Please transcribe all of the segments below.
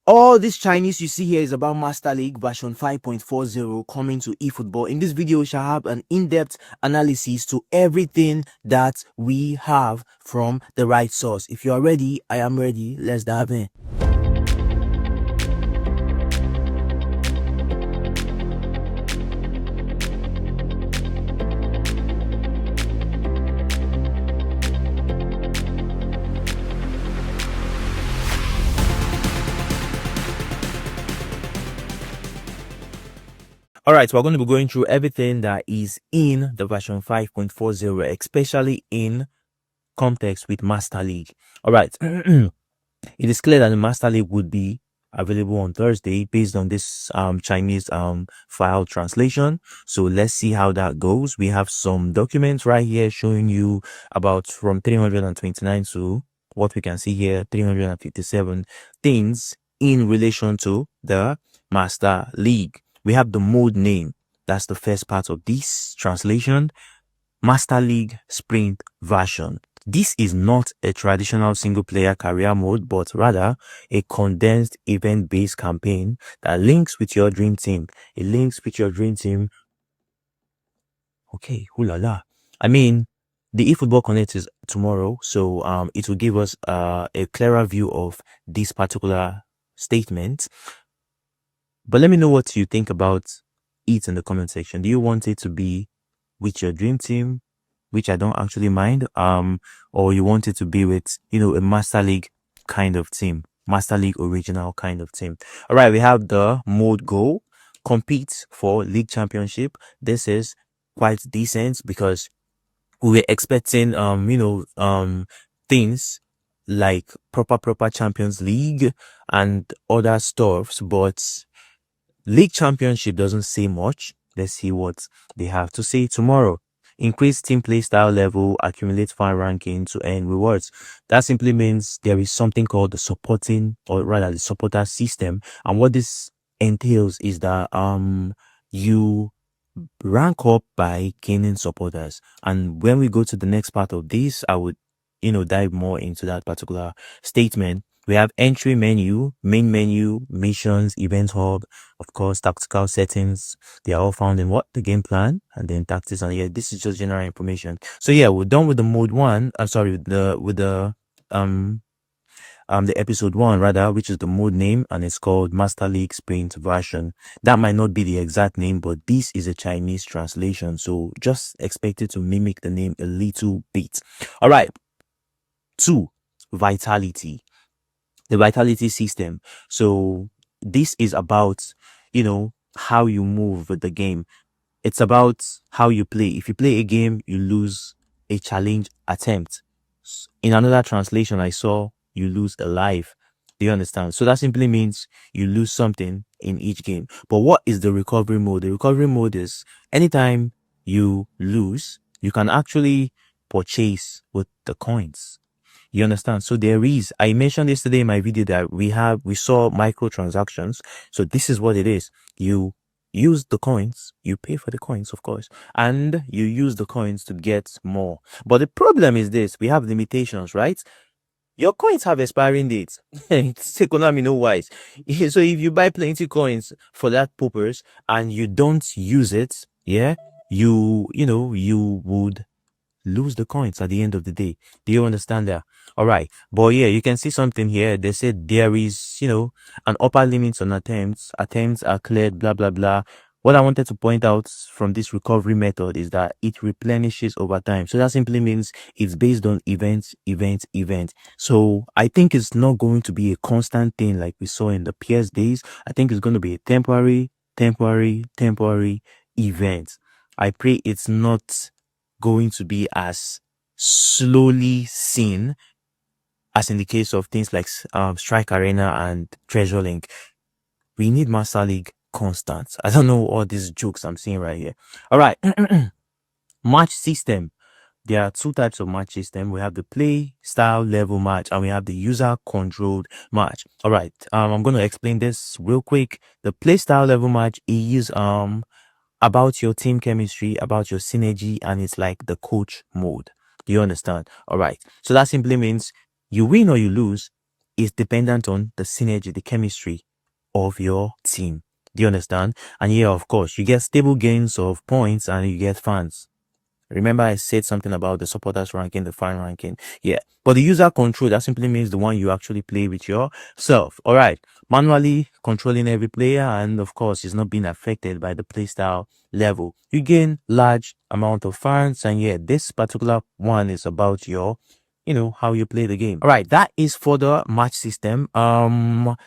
All this Chinese you see here is about Master League version 5.40 coming to eFootball. In this video, we shall have an in-depth analysis to everything that we have from the right source. If you are ready, I am ready. Let's dive in. All right, so we're going to be going through everything that is in the version 5.40, especially in context with Master League. All right, it is clear that the Master League would be available on Thursday based on this Chinese file translation. So let's see how that goes. We have some documents right here showing you about from 329 to what we can see here, 357 things in relation to the Master League. We have the mode name. That's the first part of this translation. Master League Sprint version. This is not a traditional single-player career mode, but rather a condensed event-based campaign that links with your dream team. It links with your dream team. Okay, la. I mean, the eFootball Connect is tomorrow, so it will give us a clearer view of this particular statement. But let me know what you think about it in the comment section. Do you want it to be with your dream team, which I don't actually mind, or you want it to be with, a Master League kind of team, Master League original kind of team? All right, we have the mode goal, compete for league championship. This is quite decent because we were expecting, things like proper Champions League and other stuffs, but League Championship doesn't say much. Let's see what they have to say tomorrow. Increase team play style level, accumulate fan ranking to earn rewards. That simply means there is something called the supporting, or rather the supporter system. And what this entails is that you rank up by gaining supporters. And when we go to the next part of this, I would dive more into that particular statement. We have entry menu, main menu, missions, event hub, of course, tactical settings. They are all found in the game plan, and then tactics. And yeah, this is just general information. So yeah, we're done with the mode one. I'm sorry, with the episode 1 rather, which is the mode name, and it's called Master League Sprint version. That might not be the exact name, but this is a Chinese translation, so just expect it to mimic the name a little bit. All right. 2, vitality. The vitality system. So this is about, how you move with the game. It's about how you play. If you play a game, you lose a challenge attempt. In another translation I saw, you lose a life. Do you understand? So that simply means you lose something in each game. But what is the recovery mode? The recovery mode is anytime you lose, you can actually purchase with the coins. You understand? So there is, I mentioned yesterday in my video that we saw microtransactions. So this is what it is. You use the coins, you pay for the coins, of course, and you use the coins to get more. But the problem is this, we have limitations, right? Your coins have expiring dates. It's economy no wise. So if you buy plenty coins for that purpose and you don't use it, yeah, you would lose the coins at the end of the day. Do you understand that? All right. But yeah, you can see something here. They said there is, an upper limit on attempts. Attempts are cleared, blah, blah, blah. What I wanted to point out from this recovery method is that it replenishes over time. So that simply means it's based on events. So I think it's not going to be a constant thing like we saw in the PS days. I think it's going to be a temporary event. I pray it's not going to be as slowly seen as in the case of things like Strike Arena and Treasure Link. We need Master League constant. I don't know all these jokes I'm seeing right here. All right. Match system. There are 2 types of match system. We have the play style level match and we have the user controlled match. All right. I'm going to explain this real quick. The play style level match is about your team chemistry, about your synergy, and it's like the coach mode. Do you understand? All right. So that simply means you win or you lose, is dependent on the synergy, the chemistry of your team. Do you understand? And yeah, of course, you get stable gains of points and you get fans. Remember, I said something about the supporters ranking, the fan ranking. Yeah. But the user control, that simply means the one you actually play with yourself. All right. Manually controlling every player. And of course, it's not being affected by the playstyle level. You gain large amount of fans. And yeah, this particular one is about your, how you play the game. All right. That is for the match system.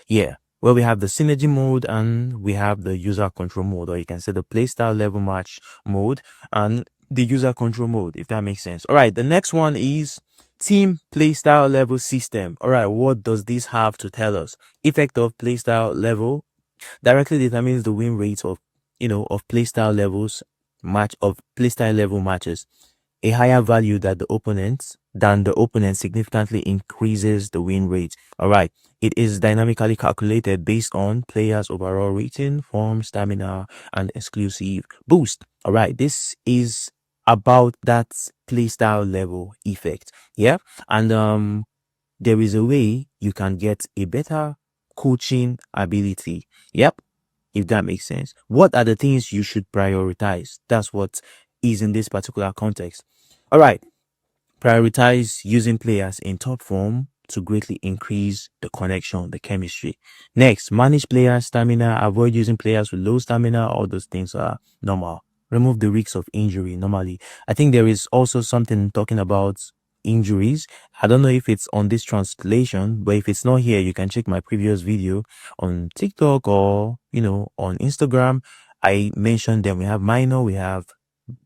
Yeah. Well, we have the synergy mode and we have the user control mode, or you can say the playstyle level match mode. And the user control mode, if that makes sense. All right, the next one is team playstyle level system. All right, what does this have to tell us? Effect of playstyle level directly determines the win rate of of playstyle levels match of playstyle level matches. A higher value than the opponent significantly increases the win rate. All right. It is dynamically calculated based on players' overall rating, form, stamina, and exclusive boost. All right. This is about that playstyle level effect. Yeah. And there is a way you can get a better coaching ability. Yep, if that makes sense. What are the things you should prioritize? That's what is in this particular context. All right. Prioritize using players in top form to greatly increase the connection, the chemistry. Next, manage player stamina. Avoid using players with low stamina. All those things are normal. Remove the risks of injury normally. I think there is also something talking about injuries. I don't know if it's on this translation, but if it's not here, you can check my previous video on TikTok or, on Instagram. I mentioned them. We have minor, we have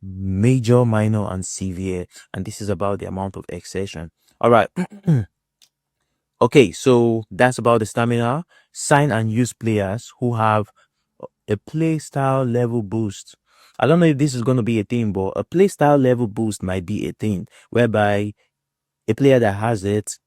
major, minor, and severe, and this is about the amount of exertion. All right. Okay, so that's about the stamina. Sign and use players who have a play style level boost. I don't know if this is going to be a thing, but a play style level boost might be a thing whereby a player that has it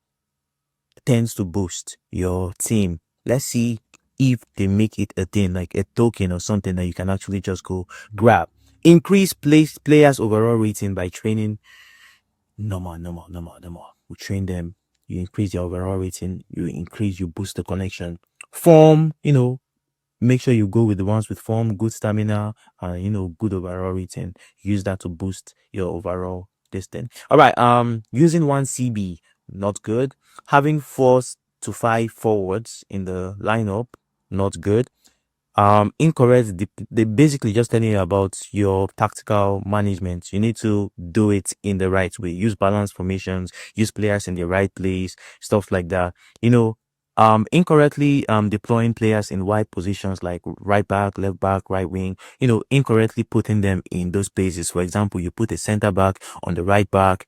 tends to boost your team. Let's see if they make it a thing, like a token or something that you can actually just go grab. Increase players overall rating by training. Normal. We train them. You increase your overall rating. You boost the connection. Form, make sure you go with the ones with form, good stamina, and good overall rating. Use that to boost your overall distance. All right. Using one CB, not good. Having 4 to 5 forwards in the lineup, not good. Incorrect. They basically just telling you about your tactical management. You need to do it in the right way. Use balanced formations, use players in the right place, stuff like that. Incorrectly deploying players in wide positions like right back, left back, right wing, incorrectly putting them in those places. For example, you put a center back on the right back,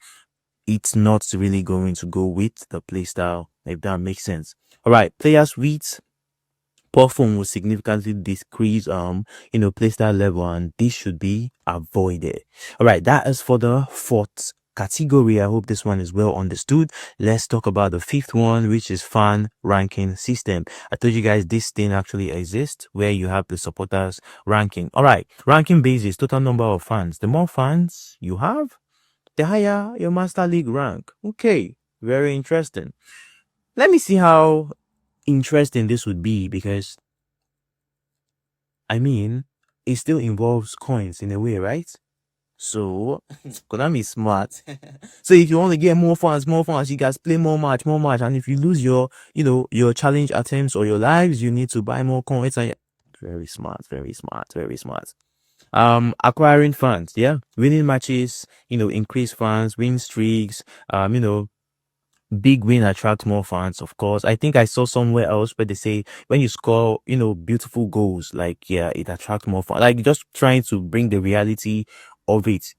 it's not really going to go with the play style, if that makes sense. All right, players with poor form will significantly decrease playstyle level, and this should be avoided. All right, that is for the fourth category. I hope this one is well understood. Let's talk about the fifth one, which is fan ranking system. I told you guys this thing actually exists where you have the supporters ranking. All right, ranking basis total number of fans. The more fans you have, the higher your master league rank. Okay, very interesting. Let me see how interesting this would be, because it still involves coins in a way, right? So Konami is smart. So if you want to get more fans, you guys play more match, and if you lose your challenge attempts or your lives, you need to buy more coins. And very smart, very smart, very smart. Acquiring fans, yeah, winning matches, increase fans, win streaks, big win attracts more fans, of course. I think I saw somewhere else where they say when you score, beautiful goals, like, yeah, it attracts more fans. Like, just trying to bring the reality of it.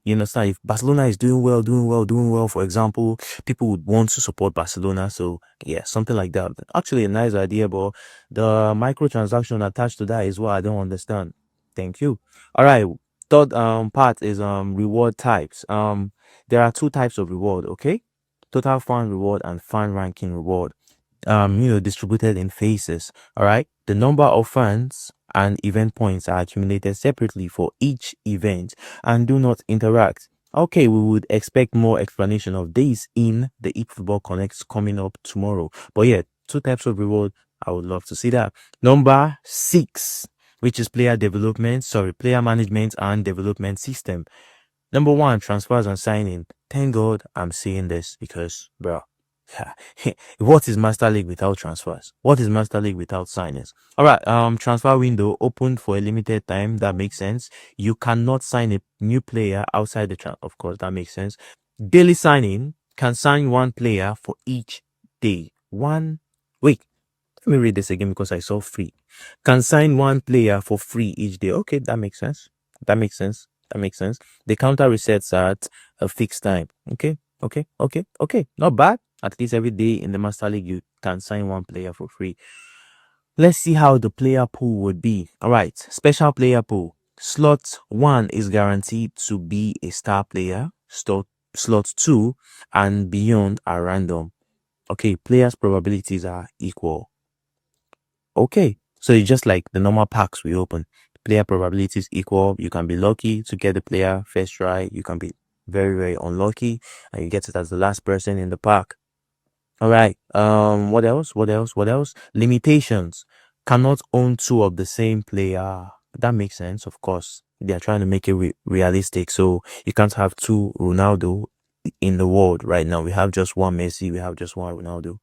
You understand? If Barcelona is doing well, for example, people would want to support Barcelona. So, yeah, something like that. Actually, a nice idea, but the microtransaction attached to that is what I don't understand. Thank you. All right. Third part is reward types. There are 2 types of reward, okay? Total fan reward and fan ranking reward. Distributed in phases. All right. The number of fans and event points are accumulated separately for each event and do not interact. Okay, we would expect more explanation of this in the eFootball Connects coming up tomorrow. But yeah, two types of reward. I would love to see that. Number 6, which is player management and development system. Number 1, transfers and signing. Thank God I'm saying this because, bro, what is Master League without transfers? What is Master League without signings? All right, transfer window opened for a limited time. That makes sense. You cannot sign a new player outside of course, that makes sense. Daily signing can sign one player for each day. Wait, let me read this again because I saw free. Can sign one player for free each day. Okay, that makes sense. That makes sense. That makes sense. The counter resets at a fixed time. Okay. Not bad. At least every day in the Master League, you can sign one player for free. Let's see how the player pool would be. All right, special player pool. Slot 1 is guaranteed to be a star player. Slot 2 and beyond are random. Okay, players' probabilities are equal. Okay, so it's just like the normal packs we open. Player probabilities equal. You can be lucky to get the player first try. You can be very, very unlucky and you get it as the last person in the pack. All right. What else? What else? Limitations. Cannot own two of the same player. That makes sense, of course. They are trying to make it realistic. So you can't have two Ronaldo in the world right now. We have just one Messi. We have just one Ronaldo.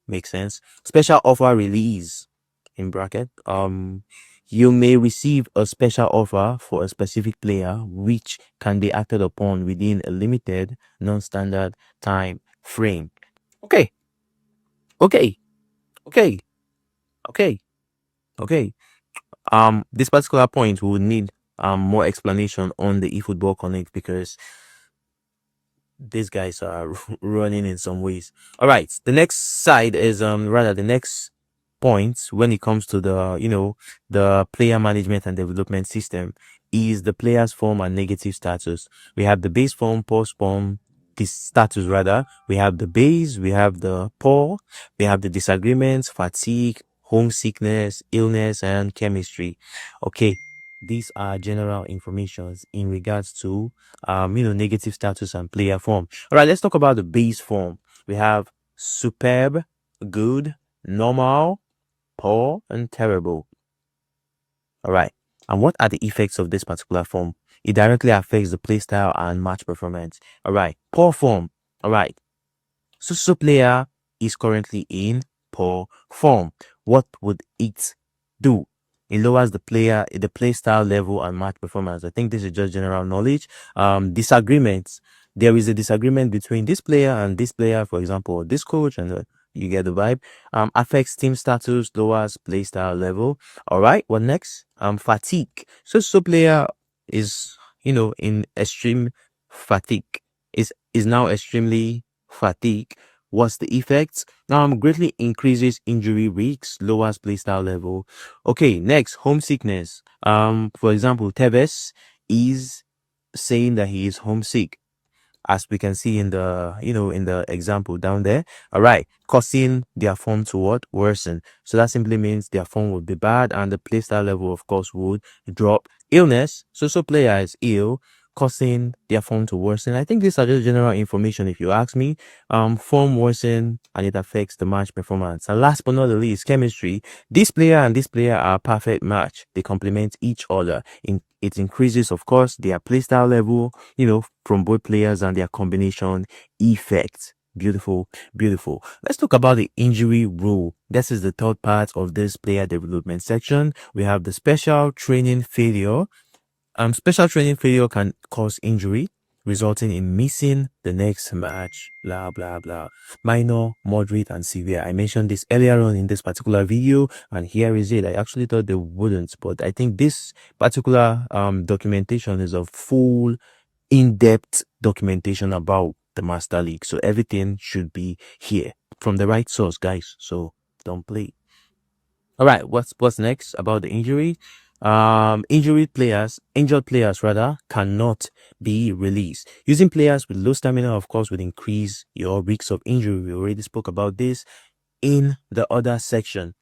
Makes sense. Special offer release in bracket. You may receive a special offer for a specific player which can be acted upon within a limited non-standard time frame. Okay. Okay. Okay. Okay. Okay. This particular point we would need more explanation on the eFootball Connect because these guys are running in some ways. All right, the next side is rather the next point when it comes to the player management and development system is the player's form and negative status. We have the base form, post form, this status rather. We have the base, we have the poor, we have the disagreements, fatigue, homesickness, illness, and chemistry. Okay, these are general informations in regards to negative status and player form. All right, let's talk about the base form. We have superb, good, normal, poor, and terrible. All right. And what are the effects of this particular form? It directly affects the playstyle and match performance. All right. Poor form. All right. So player is currently in poor form. What would it do? It lowers the play style level and match performance. I think this is just general knowledge. Disagreements. There is a disagreement between this player and this player, for example, this coach, and you get the vibe. Affects team status, lowers play style level. All right. What next? Fatigue. So player is in extreme fatigue. Is now extremely fatigue. What's the effects? Greatly increases injury risks, lowers playstyle level. Okay, next, homesickness. For example, Tevez is saying that he is homesick, as we can see in the example down there. All right, causing their form to what? Worsen. So that simply means their form would be bad and the playstyle level, of course, would drop. Illness. So player is ill, causing their form to worsen. I think these are just general information if you ask me. Form worsen and it affects the match performance. And last but not the least, chemistry. This player and this player are a perfect match. They complement each other. It increases, of course, their playstyle level, from both players and their combination effects. Beautiful, beautiful. Let's talk about the injury rule. This is the third part of this player development section. We have the special training failure. Special training failure can cause injury, resulting in missing the next match, blah, blah, blah. Minor, moderate, and severe. I mentioned this earlier on in this particular video, and here is it. I actually thought they wouldn't, but I think this particular documentation is a full, in-depth documentation about the Master League. So everything should be here from the right source, guys. So don't play. All right, what's next about the injury? Injured players rather cannot be released. Using players with low stamina, of course, would increase your risks of injury. We already spoke about this in the other section.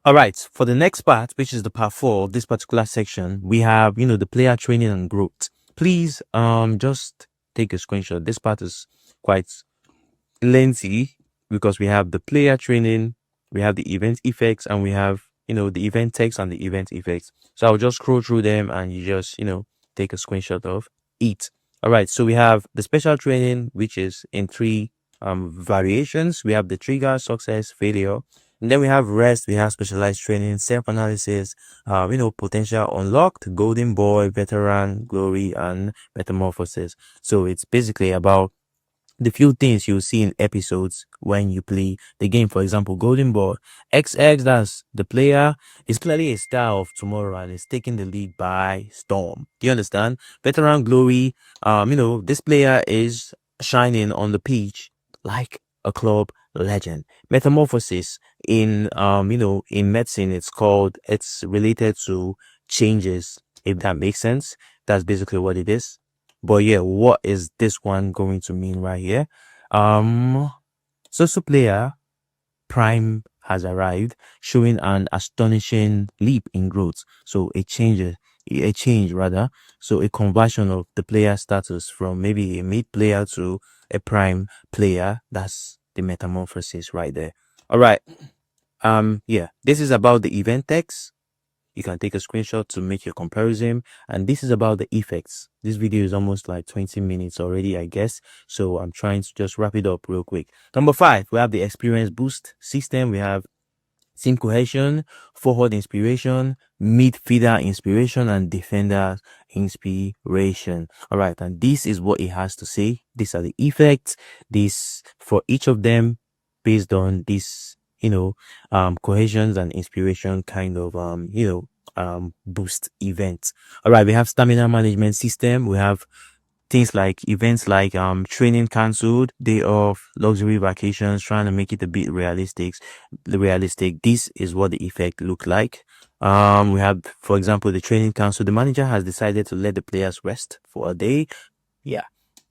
All right, for the next part, which is the part 4 of this particular section, we have the player training and growth. Please just take a screenshot. This part is quite lengthy because we have the player training, we have the event effects, and we have, the event text and the event effects. So I'll just scroll through them and you just, take a screenshot of it. All right. So we have the special training, which is in three variations. We have the trigger, success, failure. And then we have rest, we have specialized training, self-analysis, potential unlocked, golden boy, veteran, glory, and metamorphosis. So it's basically about the few things you see in episodes when you play the game. For example, Golden Ball XX, that's the player, is clearly a star of tomorrow and is taking the league by storm. Do you understand? Veteran Glory, this player is shining on the pitch like a club legend. Metamorphosis in in medicine, it's related to changes, if that makes sense. That's basically what it is. But yeah, what is this one going to mean right here? Social player prime has arrived, showing an astonishing leap in growth. So a change rather. So a conversion of the player status from maybe a mid player to a prime player. That's the metamorphosis right there. All right. Yeah, this is about the event text. You can take a screenshot to make your comparison. And this is about the effects. This video is almost like 20 minutes already, I guess. So I'm trying to just wrap it up real quick. Number 5, we have the experience boost system. We have team cohesion, forward inspiration, midfielder inspiration, and defender inspiration. All right. And this is what it has to say. These are the effects. This for each of them based on this, cohesions and inspiration kind of, boost events. All right. We have stamina management system. We have things like events like training cancelled, day off, luxury vacations, trying to make it a bit realistic. This is what the effect look like. We have, for example, the training cancelled. The manager has decided to let the players rest for a day. Yeah,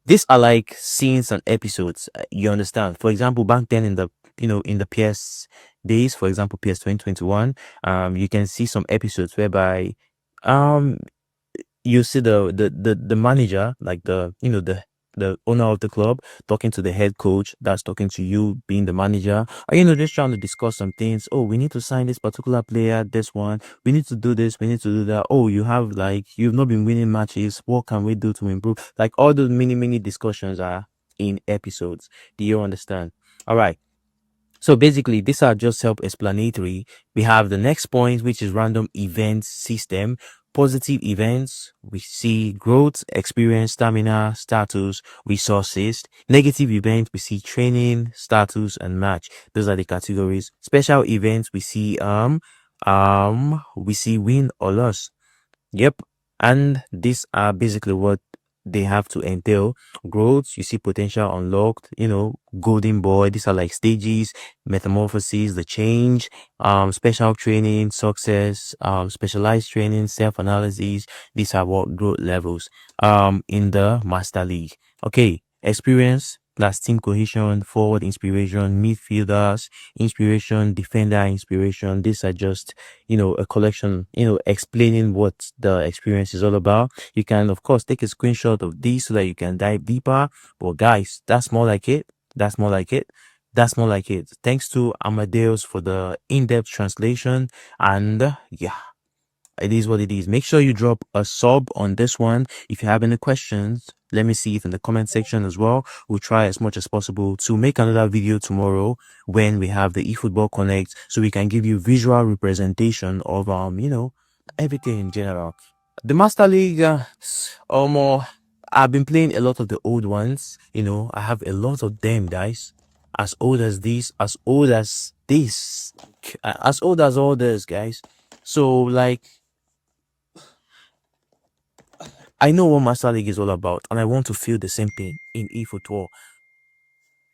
these are like scenes and episodes. You understand? For example, back then in the PS days, for example, PS 2021, you can see some episodes whereby um you see the manager, like the owner of the club, talking to the head coach that's talking to you being the manager, or just trying to discuss some things. Oh, we need to sign this particular player, this one, we need to do this, we need to do that. Oh, you've not been winning matches, what can we do to improve? Like all those mini discussions are in episodes. Do you understand? All right. So basically, these are just self-explanatory. We have the next point, which is random event system. Positive events, we see growth, experience, stamina, status, resources. Negative events, we see training, status, and match. Those are the categories. Special events, we see win or loss. Yep. And these are basically what they have to entail. Growth, you see potential unlocked, golden boy. These are like stages, metamorphosis, the change, special training, success, specialized training, self-analysis. These are what growth levels, in the master league. Okay. Experience plus team cohesion, forward inspiration, midfielders, inspiration, defender inspiration. These are just, a collection, explaining what the experience is all about. You can, of course, take a screenshot of these so that you can dive deeper. But guys, that's more like it. That's more like it. That's more like it. Thanks to Amadeus for the in-depth translation. And yeah, it is what it is. Make sure you drop a sub on this one. If you have any questions, let me see it in the comment section as well. We'll try as much as possible to make another video tomorrow when we have the eFootball Connect, so we can give you visual representation of everything in general. The Master League, I've been playing a lot of the old ones. I have a lot of them, guys. As old as this, as old as this, as old as all this, guys. So like, I know what Master League is all about, and I want to feel the same thing in eFootball.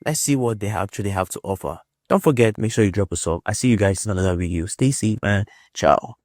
Let's see what they actually have to offer. Don't forget, make sure you drop a sub. I see you guys in another video. Stay safe, man. Ciao.